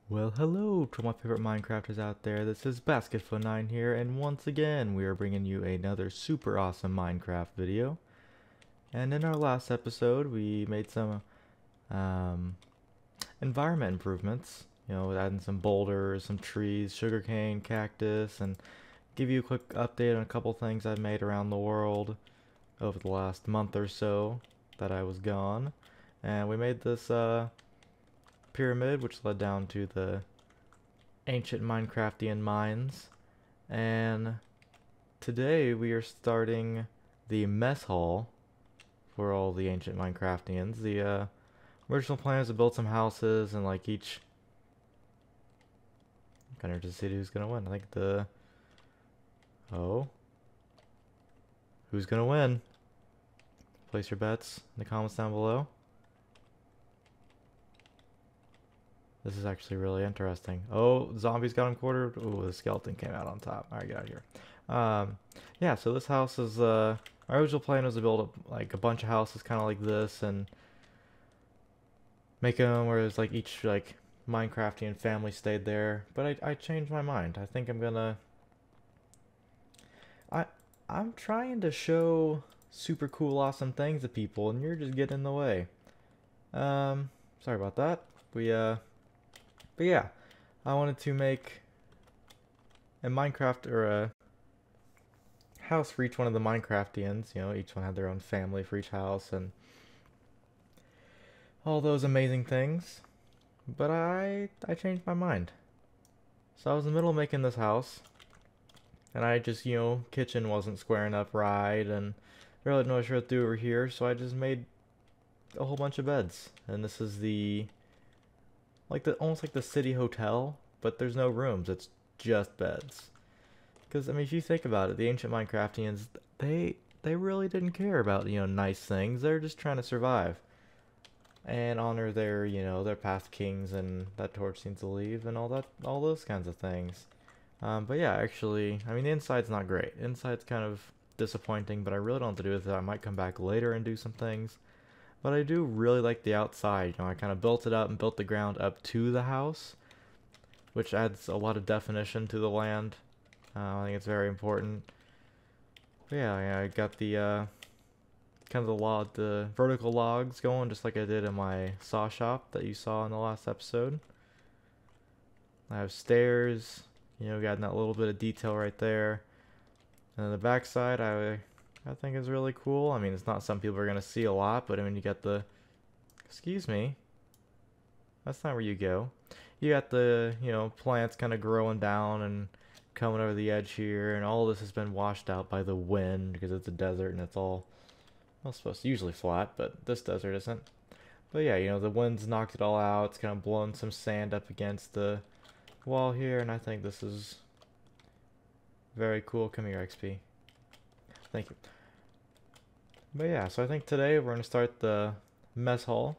Well, hello to my favorite Minecrafters out there. This is Basketful9 here, and once again, we are bringing you another super awesome Minecraft video. And in our last episode, we made some um, environment improvements. You know, adding some boulders, some trees, sugarcane, cactus, and give you a quick update on a couple things I've made around the world over the last month or so that I was gone. And we made this pyramid, which led down to the ancient Minecraftian mines. And today we are starting the mess hall for all the ancient Minecraftians. The original plan is to build some houses and like each. I'm kind of interested to see who's gonna win. I think the. Oh. Who's gonna win? Place your bets in the comments down below. This is actually really interesting. Oh, zombies got him quartered. Oh, the skeleton came out on top. Alright, get out of here. Yeah, so this house is, our original plan was to build like a bunch of houses kind of like this and make them where it's like each like Minecraftian family stayed there. But I changed my mind. I think I'm gonna, I, I'm trying to show super cool, awesome things to people and you're just getting in the way. Sorry about that. We, but yeah, I wanted to make a Minecraft or a house for each one of the Minecraftians. You know, each one had their own family for each house and all those amazing things. But I changed my mind. So I was in the middle of making this house, and I just, you know, kitchen wasn't squaring up right, and I really didn't know what to do over here, so I just made a whole bunch of beds. And this is the like the almost like the city hotel, but there's no rooms. It's just beds. Because I mean, if you think about it, the ancient Minecraftians, they really didn't care about, you know, nice things. They're just trying to survive and honor their, you know, their past kings and that torch seems to leave and all that, all those kinds of things. But yeah, actually, I mean, the inside's not great. Inside's kind of disappointing, but I really don't have to do with it. I might come back later and do some things. But I do really like the outside. You know, I kind of built it up and built the ground up to the house, which adds a lot of definition to the land. I think it's very important. But yeah, I got the kind of the vertical logs going, just like I did in my saw shop that you saw in the last episode. I have stairs, you know, got that little bit of detail right there. And then the backside, I think is really cool. I mean, it's not something people are gonna see a lot, but I mean, you got the, excuse me, that's not where you go. You got the, you know, plants kind of growing down and coming over the edge here, and all this has been washed out by the wind because it's a desert and it's all, well, it's supposed to usually flat, but this desert isn't. But yeah, you know, the wind's knocked it all out. It's kind of blown some sand up against the wall here, and I think this is very cool. Come here, XP. Thank you. But yeah, so I think today we're going to start the mess hall,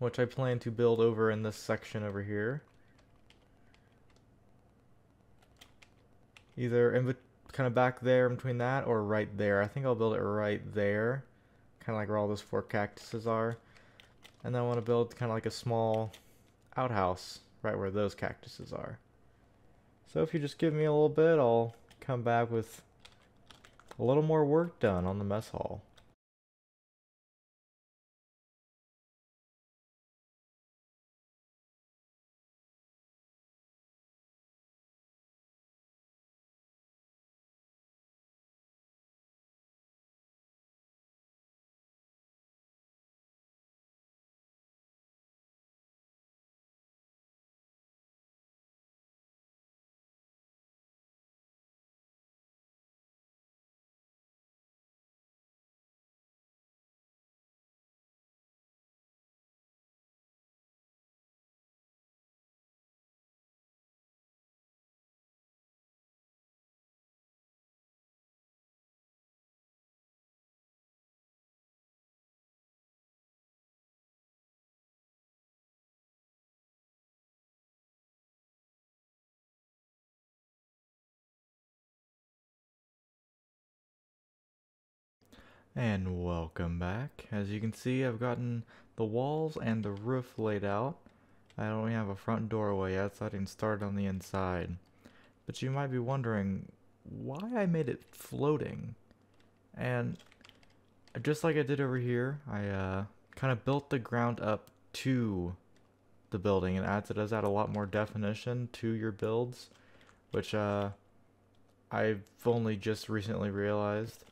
which I plan to build over in this section over here. Either in kind of back there in between that or right there. I think I'll build it right there, kind of like where all those four cactuses are. And then I want to build kind of like a small outhouse right where those cactuses are. So if you just give me a little bit, I'll come back with a little more work done on the mess hall. And welcome back. As you can see, I've gotten the walls and the roof laid out. I don't even have a front doorway yet, so I didn't start on the inside. But you might be wondering why I made it floating. And just like I did over here, I kind of built the ground up to the building, and it does add a lot more definition to your builds, which I've only just recently realized.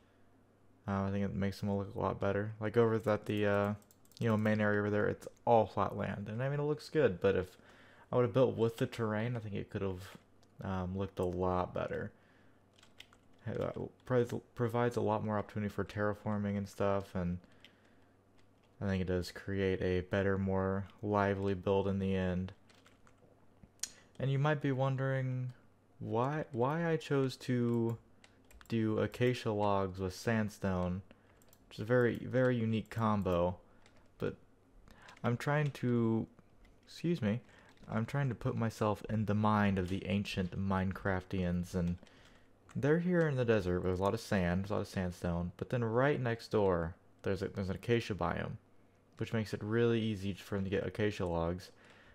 I think it makes them look a lot better. Like over at the main area over there, it's all flat land, and I mean it looks good. But if I would have built with the terrain, I think it could have looked a lot better. It provides a lot more opportunity for terraforming and stuff, and I think it does create a better, more lively build in the end. And you might be wondering why I chose to do acacia logs with sandstone, which is a very unique combo. But I'm trying to, excuse me, I'm trying to put myself in the mind of the ancient Minecraftians, and they're here in the desert with a lot of sand, there's a lot of sandstone, but then right next door there's an acacia biome, which makes it really easy for them to get acacia logs.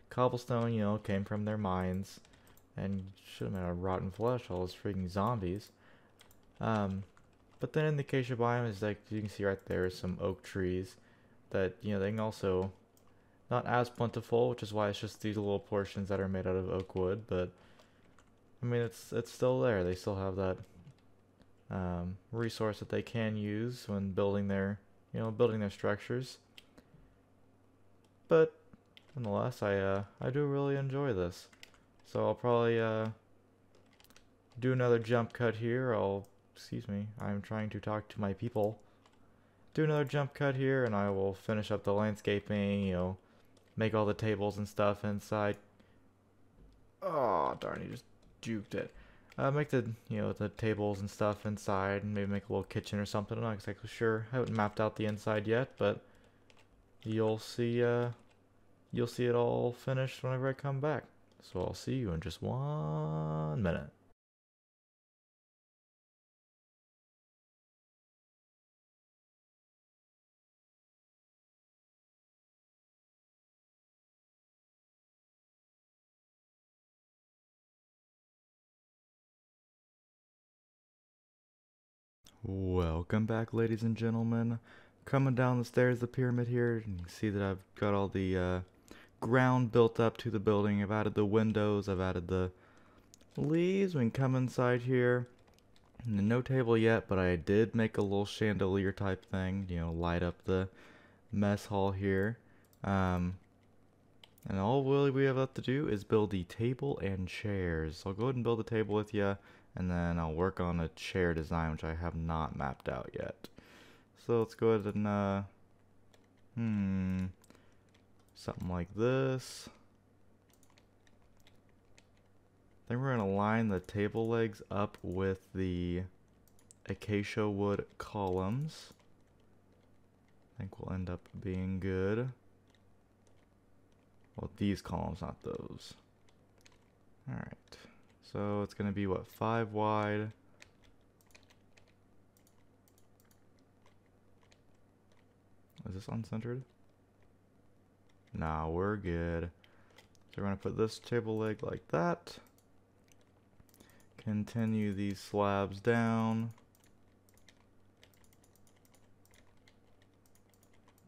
Cobblestone, came from their mines, and should have been a rotten flesh, all those freaking zombies. But then in the acacia biome is like, you can see right there, some oak trees that, they can also, not as plentiful, which is why it's just these little portions that are made out of oak wood, but I mean, it's still there. They still have that resource that they can use when building their structures. But nonetheless, I do really enjoy this. So I'll probably do another jump cut here. Excuse me, I'm trying to talk to my people. Do another jump cut here, and I will finish up the landscaping. Make all the tables and stuff inside. Oh darn, you just juked it. Make the tables and stuff inside, and maybe make a little kitchen or something. I'm not exactly sure. I haven't mapped out the inside yet, but you'll see it all finished whenever I come back. So I'll see you in just 1 minute. Welcome back, ladies and gentlemen. Coming down the stairs of the pyramid here, you can see that I've got all the ground built up to the building. I've added the windows, I've added the leaves. We can come inside here. No table yet, but I did make a little chandelier type thing, light up the mess hall here. And all really we have left to do is build the table and chairs. So I'll go ahead and build the table with you, and then I'll work on a chair design, which I have not mapped out yet. So let's go ahead and, something like this. Then we're going to line the table legs up with the acacia wood columns. I think we'll end up being good. Well, these columns, not those. Alright. So it's going to be, what, 5 wide. Is this uncentered? Nah, we're good. So we're going to put this table leg like that. Continue these slabs down.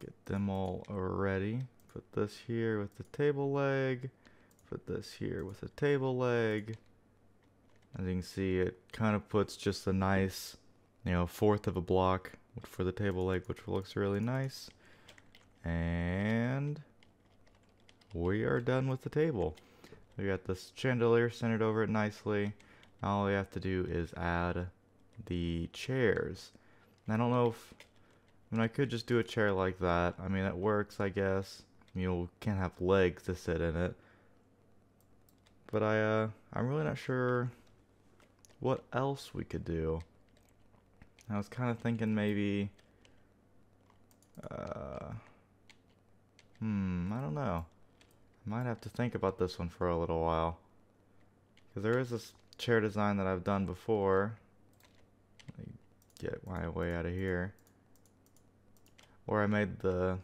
Get them all ready. Put this here with the table leg. Put this here with the table leg. As you can see, it kind of puts just a nice, fourth of a block for the table leg, which looks really nice. And we are done with the table. We got this chandelier centered over it nicely. Now all we have to do is add the chairs. And I don't know if, I could just do a chair like that. I mean, it works, I guess. You can't have legs to sit in it. But I'm really not sure what else we could do. I was kind of thinking maybe, I don't know. I might have to think about this one for a little while. Because there is this chair design that I've done before. Let me get my way out of here. Where I made the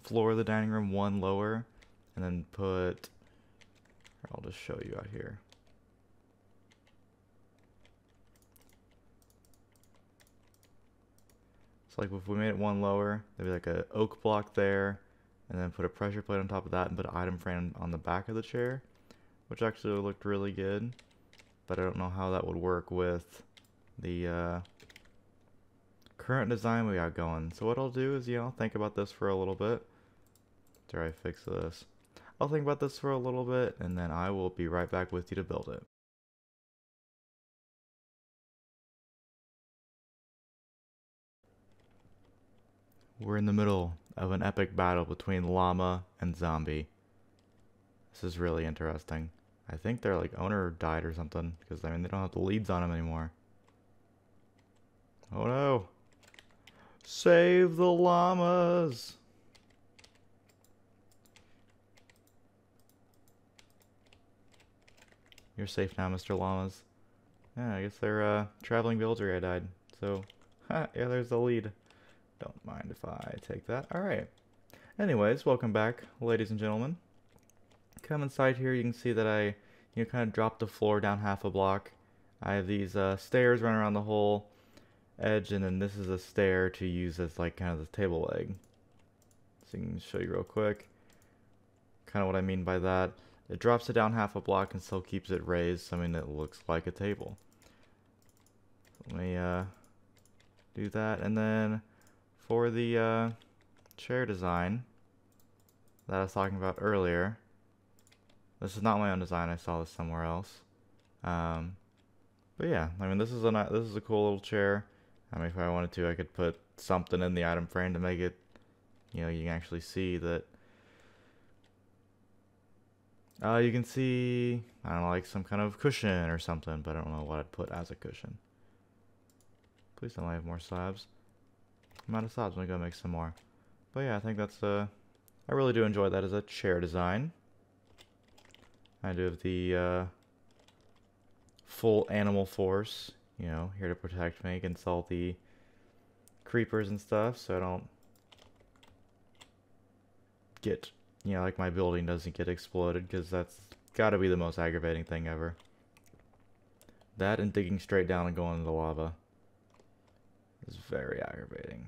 floor of the dining room one lower, and then put I'll just show you out here. So like if we made it one lower, there'd be like a oak block there, and then put a pressure plate on top of that and put an item frame on the back of the chair, which actually looked really good. But I don't know how that would work with the current design we got going. So what I'll do is, think about this for a little bit. After I fix this, I'll think about this for a little bit, and then I will be right back with you to build it. We're in the middle of an epic battle between llama and zombie. This is really interesting. I think their owner died or something, because they don't have the leads on him anymore. Oh no! Save the llamas! You're safe now, Mr. Llamas. Yeah, I guess their traveling villager guy died. So, yeah, there's the lead. Don't mind if I take that. Alright. Anyways, welcome back, ladies and gentlemen. Come inside here, you can see that I kind of dropped the floor down half a block. I have these stairs running around the whole edge, and then this is a stair to use as kind of the table leg. So I can show you real quick kind of what I mean by that. It drops it down half a block and still keeps it raised, so it looks like a table. Let me do that, and then for the chair design that I was talking about earlier, this is not my own design. I saw this somewhere else. But yeah, this is a cool little chair. If I wanted to, I could put something in the item frame to make it, you can actually see that. You can see, I don't know, like some kind of cushion or something, but I don't know what I'd put as a cushion. Please don't have more slabs. I'm out of slabs. I'm gonna go make some more. But yeah, I think that's I really do enjoy that as a chair design. I do have the full animal force, here to protect me against all the creepers and stuff, so I don't get, like my building doesn't get exploded, because that's gotta be the most aggravating thing ever. That and digging straight down and going into the lava is very aggravating.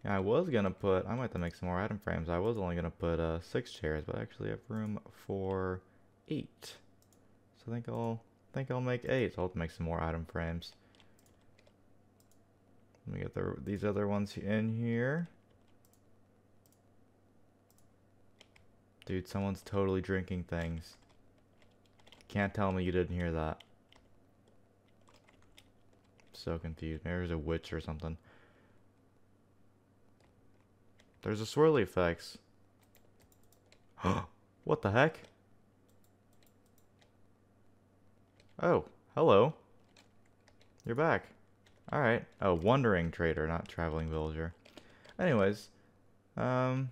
Yeah, I was gonna put, I might have to make some more item frames. I was only gonna put 6 chairs, but I actually have room for 8. So I think I'll make 8. So I'll have to make some more item frames. Let me get these other ones in here. Dude, someone's totally drinking things. Can't tell me you didn't hear that. So confused. Maybe there's a witch or something. There's a swirly effects. What the heck? Oh, hello. You're back. Alright. Oh, wandering trader, not traveling villager. Anyways, let's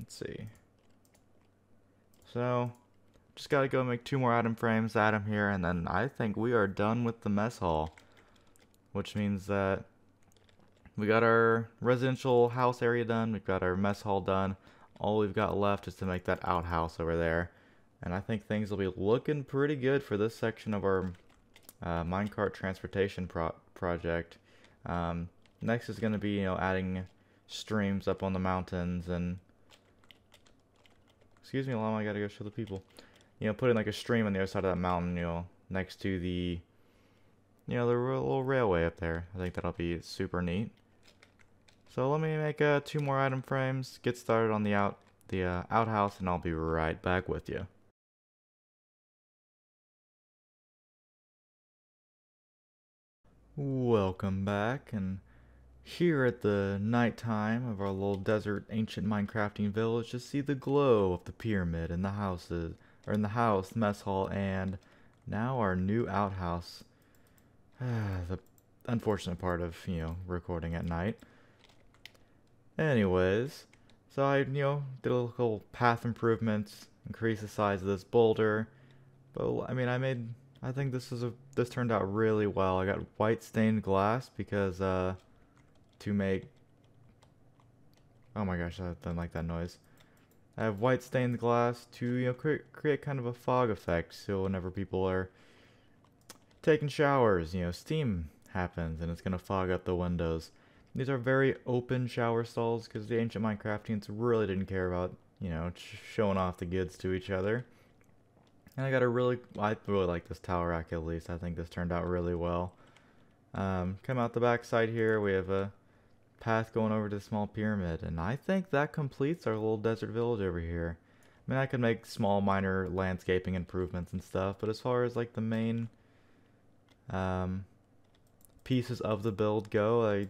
see. So, just gotta go make 2 more item frames, add them here, and then I think we are done with the mess hall. Which means that we got our residential house area done, we've got our mess hall done. All we've got left is to make that outhouse over there. And I think things will be looking pretty good for this section of our minecart transportation project. Next is going to be, adding streams up on the mountains and... Excuse me, llama, I gotta go show the people. Putting a stream on the other side of that mountain, next to the... the little railway up there. I think that'll be super neat. So let me make 2 more item frames, get started on the outhouse, and I'll be right back with you. Welcome back, and here at the nighttime of our little desert ancient Minecrafting village, just see the glow of the pyramid in the houses, or in the house, mess hall, and now our new outhouse. The unfortunate part of, recording at night. Anyways, so I, did a little path improvements, increase the size of this boulder. But, I think this turned out really well. I got white stained glass because, to make... Oh my gosh, I didn't like that noise. I have white stained glass to, you know, create kind of a fog effect, so whenever people are taking showers, you know, steam happens and it's gonna fog up the windows. These are very open shower stalls because the ancient Minecraftians really didn't care about, you know, showing off the goods to each other. And I really like this tower rack at least. I think this turned out really well. Come out the back side here, we have a path going over to the small pyramid, and I think that completes our little desert village over here. I mean, I could make small minor landscaping improvements and stuff, but as far as like the main um, pieces of the build go,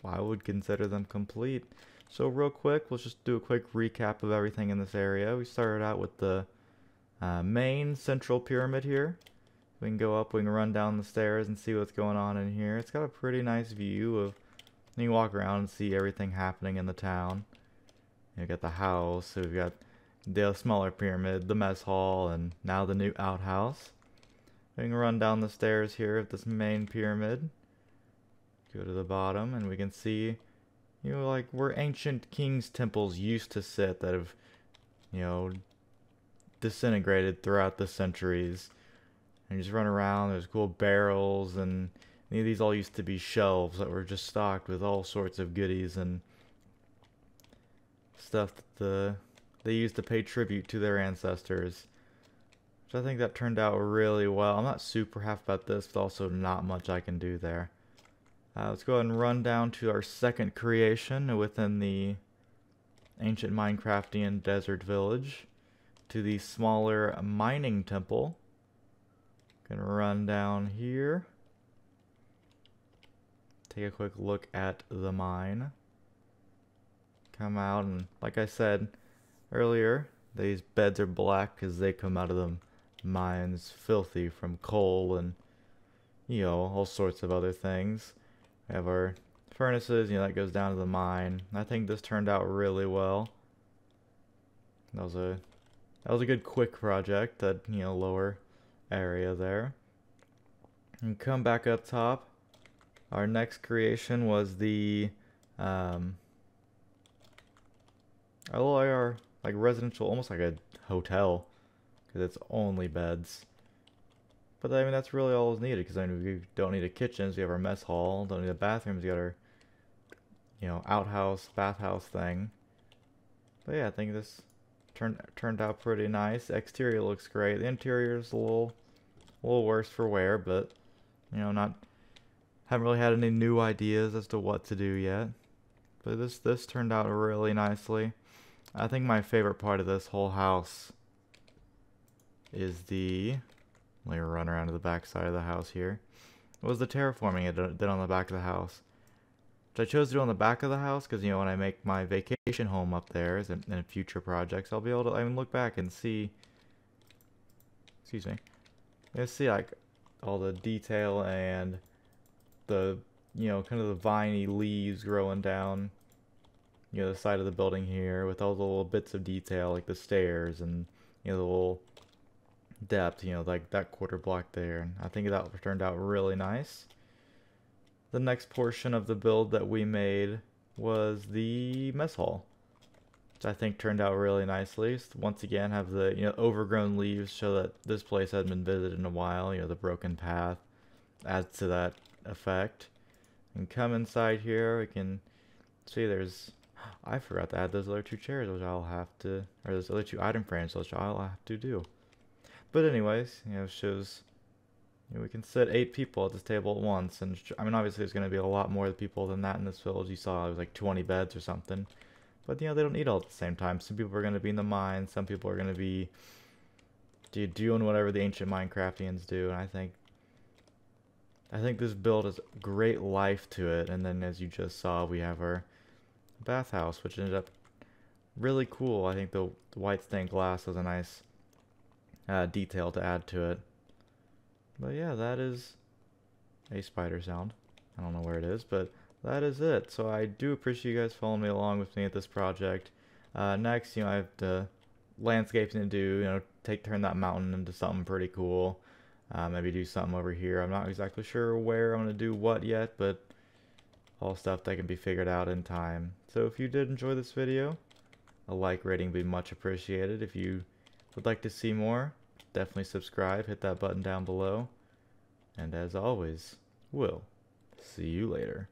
I would consider them complete. So real quick, let's just do a quick recap of everything in this area. We started out with the main central pyramid here. We can go up, we can run down the stairs and see what's going on in here. It's got a pretty nice view of, you can walk around and see everything happening in the town. You got the house, so we've got the smaller pyramid, the mess hall, and now the new outhouse. We can run down the stairs here of this main pyramid. Go to the bottom and we can see, you know, like where ancient kings' temples used to sit that have, you know, disintegrated throughout the centuries. And you just run around, there's cool barrels, and these all used to be shelves that were just stocked with all sorts of goodies and stuff that they used to pay tribute to their ancestors. So I think that turned out really well. I'm not super happy about this, but also not much I can do there. Let's go ahead and run down to our second creation within the ancient Minecraftian desert village, to the smaller mining temple. Gonna run down here. Take a quick look at the mine. Come out, and like I said earlier, these beds are black because they come out of the mines filthy from coal and, you know, all sorts of other things. We have our furnaces, you know, that goes down to the mine. I think this turned out really well. That was a good quick project, that, you know, lower area there. And come back up top. Our next creation was the our like residential, almost like a hotel, because it's only beds. But I mean, that's really all is needed, because I mean, we don't need a kitchen, so we have our mess hall. Don't need a bathroom, so we got our, you know, outhouse, bathhouse thing. But yeah, I think this turned out pretty nice. The exterior looks great. The interior is a little worse for wear, but you know, haven't really had any new ideas as to what to do yet. But this turned out really nicely. I think my favorite part of this whole house is let me run around to the back side of the house here. It was the terraforming I did on the back of the house. Which I chose to do on the back of the house because, you know, when I make my vacation home up there in future projects, I'll be able to, I mean, look back and see, excuse me, you'll see like all the detail and the, you know, kind of the viney leaves growing down, you know, the side of the building here, with all the little bits of detail like the stairs and, you know, the little depth, you know, like that quarter block there. And I think that turned out really nice. The next portion of the build that we made was the mess hall, which I think turned out really nicely. Once again, have the, you know, overgrown leaves show that this place hasn't been visited in a while. You know, the broken path adds to that effect. And come inside here, we can see I forgot to add those other two chairs, which I'll have to, or those other two item frames, which I'll have to do. But anyways, you know, shows, you know, we can sit 8 people at this table at once, and I mean, obviously there's going to be a lot more people than that in this village. You saw it was like 20 beds or something. But, you know, they don't need all at the same time. Some people are going to be in the mine, some people are going to be doing whatever the ancient Minecraftians do, and I think this build has great life to it. And then, as you just saw, we have our bathhouse, which ended up really cool. I think the white stained glass was a nice detail to add to it. But yeah, that is a spider sound. I don't know where it is, but that is it. So I do appreciate you guys following me along with me at this project. Next, you know, I have the landscaping to do, you know, turn that mountain into something pretty cool. Maybe do something over here. I'm not exactly sure where I'm going to do what yet, but all stuff that can be figured out in time. So if you did enjoy this video, a like rating would be much appreciated. If you would like to see more, definitely subscribe, hit that button down below. And as always, we'll see you later.